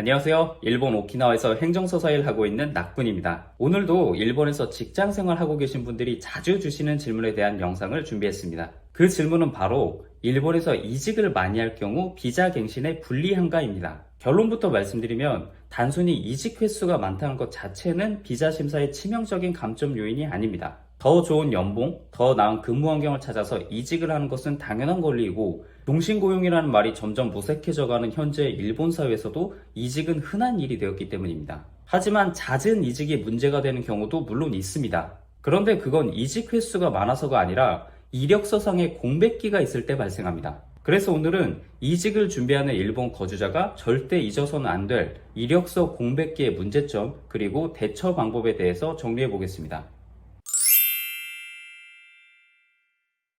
안녕하세요. 일본 오키나와에서 행정서사 일 하고 있는 낙군입니다. 오늘도 일본에서 직장 생활하고 계신 분들이 자주 주시는 질문에 대한 영상을 준비했습니다. 그 질문은 바로 일본에서 이직을 많이 할 경우 비자 갱신의 불리한가입니다. 결론부터 말씀드리면 단순히 이직 횟수가 많다는 것 자체는 비자 심사의 치명적인 감점 요인이 아닙니다. 더 좋은 연봉, 더 나은 근무 환경을 찾아서 이직을 하는 것은 당연한 권리이고 종신고용이라는 말이 점점 무색해져가는 현재 일본 사회에서도 이직은 흔한 일이 되었기 때문입니다. 하지만 잦은 이직이 문제가 되는 경우도 물론 있습니다. 그런데 그건 이직 횟수가 많아서가 아니라 이력서상의 공백기가 있을 때 발생합니다. 그래서 오늘은 이직을 준비하는 일본 거주자가 절대 잊어서는 안 될 이력서 공백기의 문제점 그리고 대처 방법에 대해서 정리해 보겠습니다.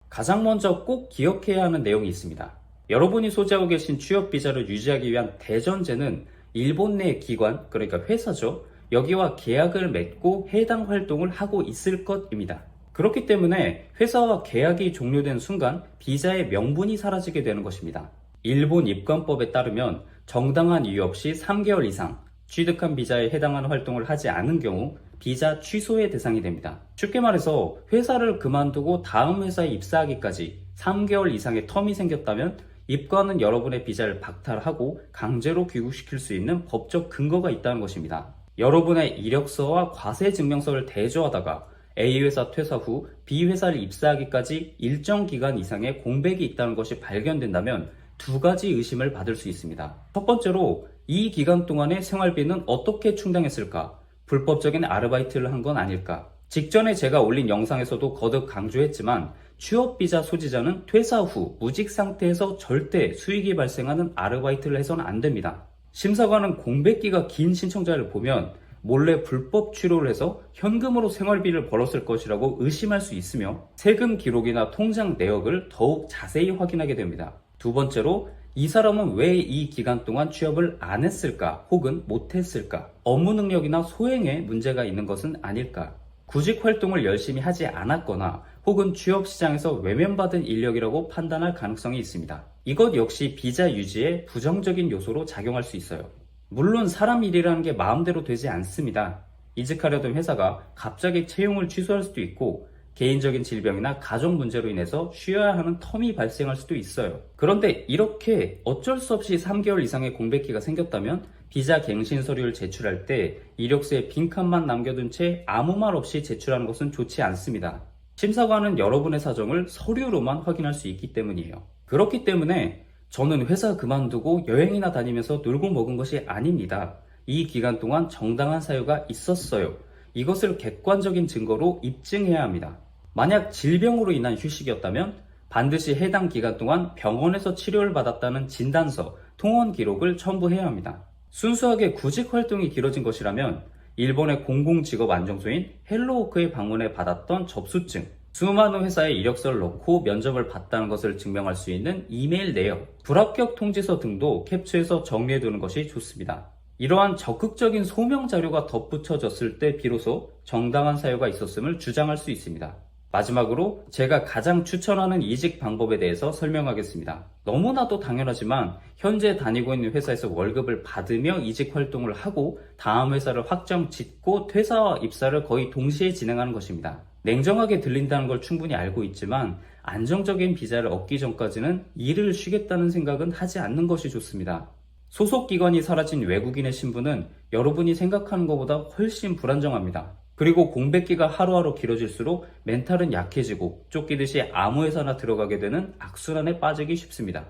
가장 먼저 꼭 기억해야 하는 내용이 있습니다. 여러분이 소지하고 계신 취업비자를 유지하기 위한 대전제는 일본 내 기관, 그러니까 회사죠. 여기와 계약을 맺고 해당 활동을 하고 있을 것입니다. 그렇기 때문에 회사와 계약이 종료된 순간 비자의 명분이 사라지게 되는 것입니다. 일본 입관법에 따르면 정당한 이유 없이 3개월 이상 취득한 비자에 해당하는 활동을 하지 않은 경우 비자 취소의 대상이 됩니다. 쉽게 말해서 회사를 그만두고 다음 회사에 입사하기까지 3개월 이상의 텀이 생겼다면 입관은 여러분의 비자를 박탈하고 강제로 귀국시킬 수 있는 법적 근거가 있다는 것입니다. 여러분의 이력서와 과세증명서를 대조하다가 A 회사 퇴사 후 B 회사를 입사하기까지 일정 기간 이상의 공백이 있다는 것이 발견된다면 두 가지 의심을 받을 수 있습니다. 첫 번째로 이 기간 동안의 생활비는 어떻게 충당했을까? 불법적인 아르바이트를 한 건 아닐까? 직전에 제가 올린 영상에서도 거듭 강조했지만 취업비자 소지자는 퇴사 후 무직 상태에서 절대 수익이 발생하는 아르바이트를 해서는 안 됩니다. 심사관은 공백기가 긴 신청자를 보면 몰래 불법 취로를 해서 현금으로 생활비를 벌었을 것이라고 의심할 수 있으며 세금 기록이나 통장 내역을 더욱 자세히 확인하게 됩니다. 두 번째로 이 사람은 왜 이 기간 동안 취업을 안 했을까 혹은 못했을까? 업무 능력이나 소행에 문제가 있는 것은 아닐까? 구직 활동을 열심히 하지 않았거나 혹은 취업 시장에서 외면받은 인력이라고 판단할 가능성이 있습니다. 이것 역시 비자 유지에 부정적인 요소로 작용할 수 있어요. 물론 사람 일이라는 게 마음대로 되지 않습니다. 이직하려던 회사가 갑자기 채용을 취소할 수도 있고 개인적인 질병이나 가족 문제로 인해서 쉬어야 하는 텀이 발생할 수도 있어요. 그런데 이렇게 어쩔 수 없이 3개월 이상의 공백기가 생겼다면 비자 갱신 서류를 제출할 때 이력서에 빈칸만 남겨둔 채 아무 말 없이 제출하는 것은 좋지 않습니다. 심사관은 여러분의 사정을 서류로만 확인할 수 있기 때문이에요. 그렇기 때문에 저는 회사 그만두고 여행이나 다니면서 놀고 먹은 것이 아닙니다. 이 기간 동안 정당한 사유가 있었어요. 이것을 객관적인 증거로 입증해야 합니다. 만약 질병으로 인한 휴식이었다면 반드시 해당 기간 동안 병원에서 치료를 받았다는 진단서, 통원 기록을 첨부해야 합니다. 순수하게 구직 활동이 길어진 것이라면 일본의 공공직업안정소인 헬로워크에 방문해 받았던 접수증, 수많은 회사에 이력서를 넣고 면접을 봤다는 것을 증명할 수 있는 이메일 내역, 불합격 통지서 등도 캡처해서 정리해두는 것이 좋습니다. 이러한 적극적인 소명 자료가 덧붙여졌을 때 비로소 정당한 사유가 있었음을 주장할 수 있습니다. 마지막으로 제가 가장 추천하는 이직 방법에 대해서 설명하겠습니다. 너무나도 당연하지만 현재 다니고 있는 회사에서 월급을 받으며 이직 활동을 하고 다음 회사를 확정 짓고 퇴사와 입사를 거의 동시에 진행하는 것입니다. 냉정하게 들린다는 걸 충분히 알고 있지만 안정적인 비자를 얻기 전까지는 일을 쉬겠다는 생각은 하지 않는 것이 좋습니다. 소속 기관이 사라진 외국인의 신분은 여러분이 생각하는 것보다 훨씬 불안정합니다. 그리고 공백기가 하루하루 길어질수록 멘탈은 약해지고 쫓기듯이 아무 회사나 들어가게 되는 악순환에 빠지기 쉽습니다.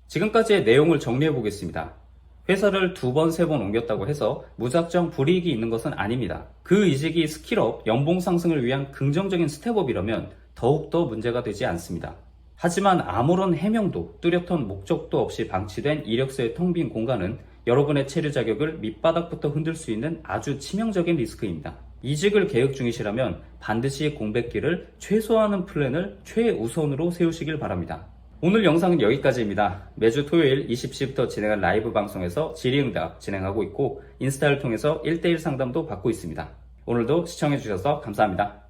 지금까지의 내용을 정리해 보겠습니다. 회사를 2번, 3번 옮겼다고 해서 무작정 불이익이 있는 것은 아닙니다. 그 이직이 스킬업, 연봉 상승을 위한 긍정적인 스텝업이라면 더욱더 문제가 되지 않습니다. 하지만 아무런 해명도 뚜렷한 목적도 없이 방치된 이력서의 텅 빈 공간은 여러분의 체류 자격을 밑바닥부터 흔들 수 있는 아주 치명적인 리스크입니다. 이직을 계획 중이시라면 반드시 공백기를 최소화하는 플랜을 최우선으로 세우시길 바랍니다. 오늘 영상은 여기까지입니다. 매주 토요일 20시부터 진행한 라이브 방송에서 질의응답 진행하고 있고 인스타를 통해서 1대1 상담도 받고 있습니다. 오늘도 시청해주셔서 감사합니다.